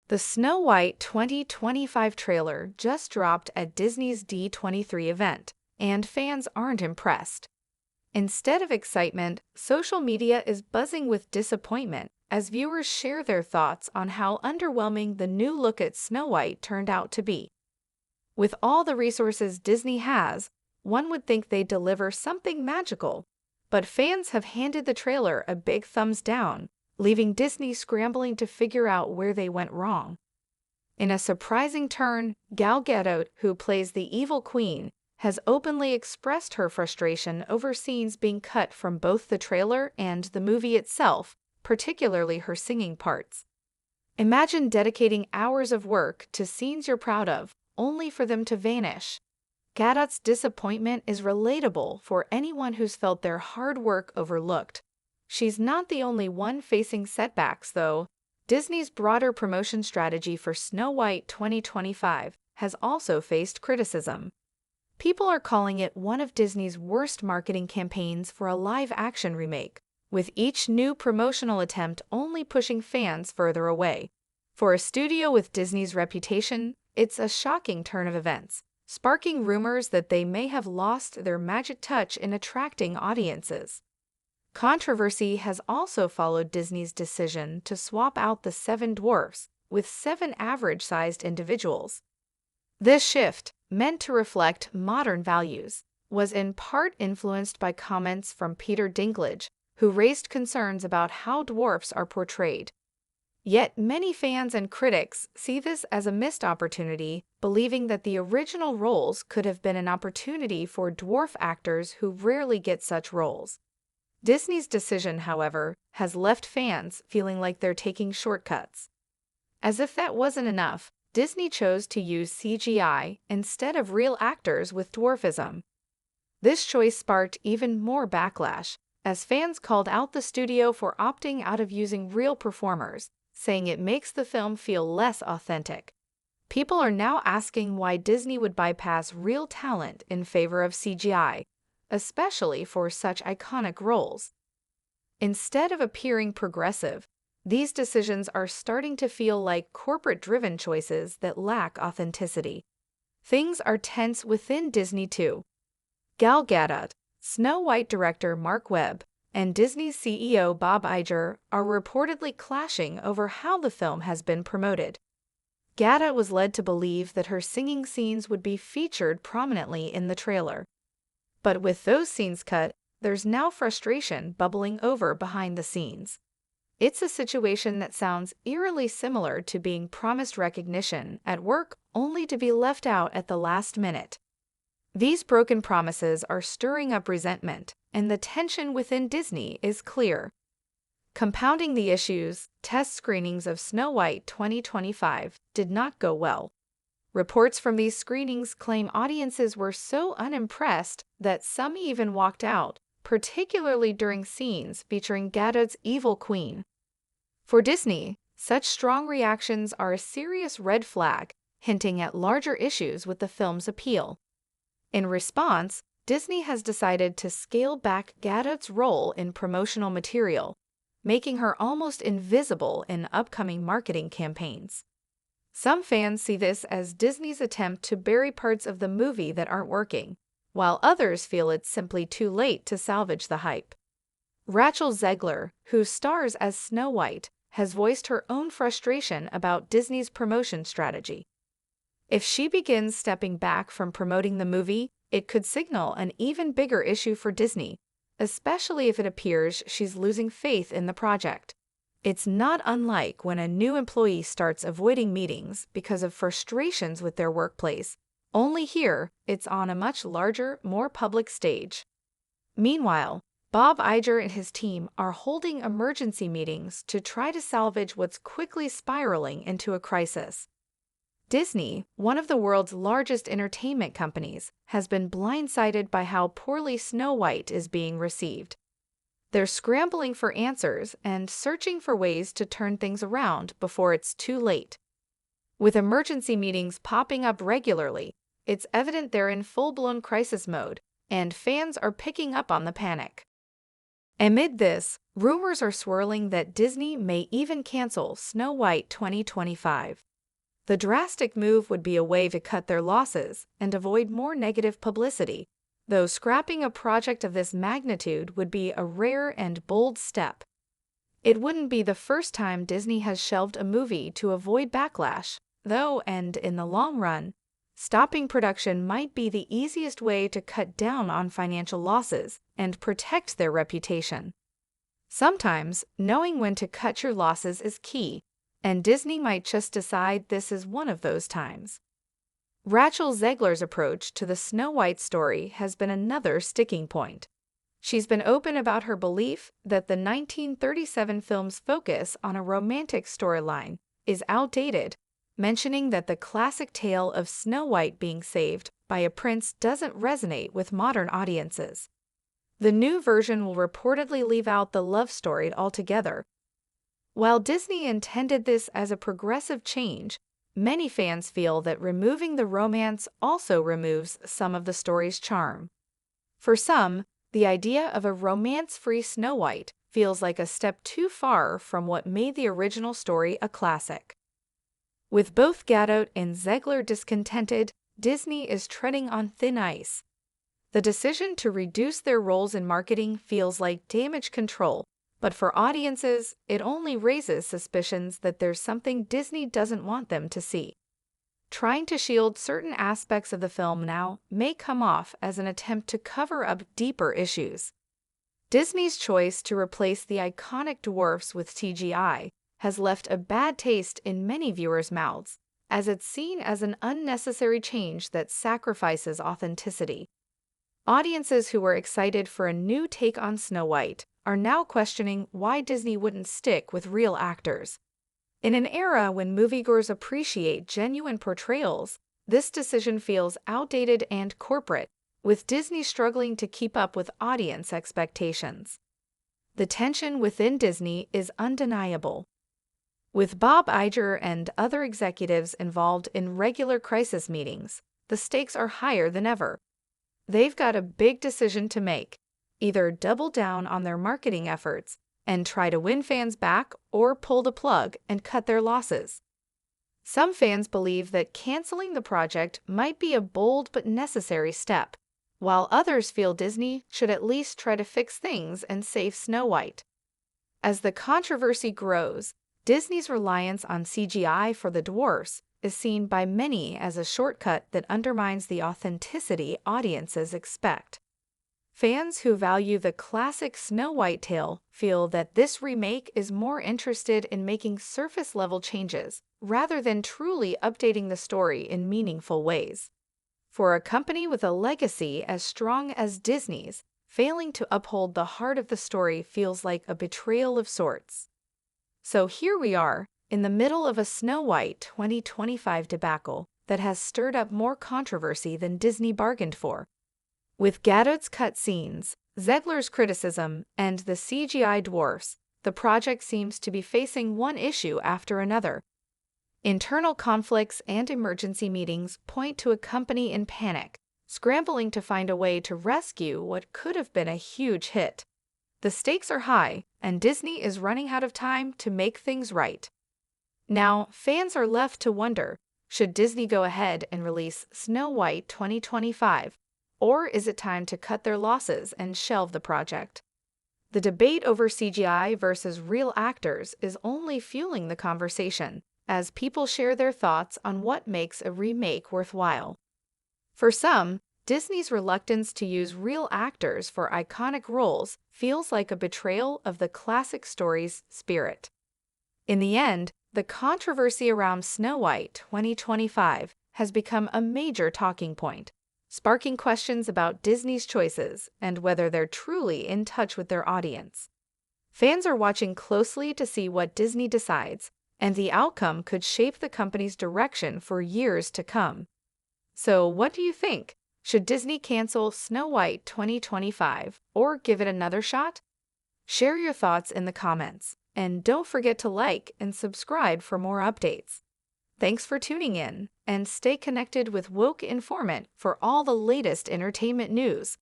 The Snow White 2025 trailer just dropped at Disney's D23 event, and fans aren't impressed. Instead of excitement, social media is buzzing with disappointment as viewers share their thoughts on how underwhelming the new look at Snow White turned out to be. With all the resources Disney has, one would think they'd deliver something magical, but fans have handed the trailer a big thumbs down, leaving Disney scrambling to figure out where they went wrong. In a surprising turn, Gal Gadot, who plays the evil queen, has openly expressed her frustration over scenes being cut from both the trailer and the movie itself, particularly her singing parts. Imagine dedicating hours of work to scenes you're proud of, only for them to vanish. Gadot's disappointment is relatable for anyone who's felt their hard work overlooked. She's not the only one facing setbacks, though. Disney's broader promotion strategy for Snow White 2025 has also faced criticism. People are calling it one of Disney's worst marketing campaigns for a live-action remake, with each new promotional attempt only pushing fans further away. For a studio with Disney's reputation, it's a shocking turn of events, sparking rumors that they may have lost their magic touch in attracting audiences. Controversy has also followed Disney's decision to swap out the 7 dwarfs with 7 average-sized individuals. This shift, meant to reflect modern values, was in part influenced by comments from Peter Dinklage, who raised concerns about how dwarfs are portrayed. Yet many fans and critics see this as a missed opportunity, believing that the original roles could have been an opportunity for dwarf actors who rarely get such roles. Disney's decision, however, has left fans feeling like they're taking shortcuts. As if that wasn't enough, Disney chose to use CGI instead of real actors with dwarfism. This choice sparked even more backlash, as fans called out the studio for opting out of using real performers, saying it makes the film feel less authentic. People are now asking why Disney would bypass real talent in favor of CGI, especially for such iconic roles. Instead of appearing progressive, these decisions are starting to feel like corporate-driven choices that lack authenticity. Things are tense within Disney too. Gal Gadot, Snow White director Mark Webb, and Disney's CEO Bob Iger are reportedly clashing over how the film has been promoted. Gadot was led to believe that her singing scenes would be featured prominently in the trailer. But with those scenes cut, there's now frustration bubbling over behind the scenes. It's a situation that sounds eerily similar to being promised recognition at work only to be left out at the last minute. These broken promises are stirring up resentment, and the tension within Disney is clear. Compounding the issues, test screenings of Snow White 2025 did not go well. Reports from these screenings claim audiences were so unimpressed that some even walked out, particularly during scenes featuring Gadot's evil queen. For Disney, such strong reactions are a serious red flag, hinting at larger issues with the film's appeal. In response, Disney has decided to scale back Gadot's role in promotional material, making her almost invisible in upcoming marketing campaigns. Some fans see this as Disney's attempt to bury parts of the movie that aren't working, while others feel it's simply too late to salvage the hype. Rachel Zegler, who stars as Snow White, has voiced her own frustration about Disney's promotion strategy. If she begins stepping back from promoting the movie, it could signal an even bigger issue for Disney, especially if it appears she's losing faith in the project. It's not unlike when a new employee starts avoiding meetings because of frustrations with their workplace, only here it's on a much larger, more public stage. Meanwhile, Bob Iger and his team are holding emergency meetings to try to salvage what's quickly spiraling into a crisis. Disney, one of the world's largest entertainment companies, has been blindsided by how poorly Snow White is being received. They're scrambling for answers and searching for ways to turn things around before it's too late. With emergency meetings popping up regularly, it's evident they're in full-blown crisis mode, and fans are picking up on the panic. Amid this, rumors are swirling that Disney may even cancel Snow White 2025. The drastic move would be a way to cut their losses and avoid more negative publicity, though scrapping a project of this magnitude would be a rare and bold step. It wouldn't be the first time Disney has shelved a movie to avoid backlash, though, and in the long run, stopping production might be the easiest way to cut down on financial losses and protect their reputation. Sometimes, knowing when to cut your losses is key, and Disney might just decide this is one of those times. Rachel Zegler's approach to the Snow White story has been another sticking point. She's been open about her belief that the 1937 film's focus on a romantic storyline is outdated, mentioning that the classic tale of Snow White being saved by a prince doesn't resonate with modern audiences. The new version will reportedly leave out the love story altogether. While Disney intended this as a progressive change, many fans feel that removing the romance also removes some of the story's charm. For some, the idea of a romance-free Snow White feels like a step too far from what made the original story a classic. With both Gadot and Zegler discontented, Disney is treading on thin ice. The decision to reduce their roles in marketing feels like damage control, but for audiences, it only raises suspicions that there's something Disney doesn't want them to see. Trying to shield certain aspects of the film now may come off as an attempt to cover up deeper issues. Disney's choice to replace the iconic dwarfs with CGI has left a bad taste in many viewers' mouths, as it's seen as an unnecessary change that sacrifices authenticity. Audiences who were excited for a new take on Snow White are now questioning why Disney wouldn't stick with real actors. In an era when moviegoers appreciate genuine portrayals, this decision feels outdated and corporate, with Disney struggling to keep up with audience expectations. The tension within Disney is undeniable. With Bob Iger and other executives involved in regular crisis meetings, the stakes are higher than ever. They've got a big decision to make: either double down on their marketing efforts and try to win fans back, or pull the plug and cut their losses. Some fans believe that canceling the project might be a bold but necessary step, while others feel Disney should at least try to fix things and save Snow White. As the controversy grows, Disney's reliance on CGI for the dwarfs is seen by many as a shortcut that undermines the authenticity audiences expect. Fans who value the classic Snow White tale feel that this remake is more interested in making surface-level changes rather than truly updating the story in meaningful ways. For a company with a legacy as strong as Disney's, failing to uphold the heart of the story feels like a betrayal of sorts. So here we are, in the middle of a Snow White 2025 debacle that has stirred up more controversy than Disney bargained for. With Gadot's cut scenes, Zegler's criticism, and the CGI dwarfs, the project seems to be facing one issue after another. Internal conflicts and emergency meetings point to a company in panic, scrambling to find a way to rescue what could have been a huge hit. The stakes are high, and Disney is running out of time to make things right. Now, fans are left to wonder, should Disney go ahead and release Snow White 2025? Or is it time to cut their losses and shelve the project? The debate over CGI versus real actors is only fueling the conversation, as people share their thoughts on what makes a remake worthwhile. For some, Disney's reluctance to use real actors for iconic roles feels like a betrayal of the classic story's spirit. In the end, the controversy around Snow White 2025 has become a major talking point, sparking questions about Disney's choices and whether they're truly in touch with their audience. Fans are watching closely to see what Disney decides, and the outcome could shape the company's direction for years to come. So, what do you think? Should Disney cancel Snow White 2025 or give it another shot? Share your thoughts in the comments, and don't forget to like and subscribe for more updates. Thanks for tuning in, and stay connected with Woke Informant for all the latest entertainment news.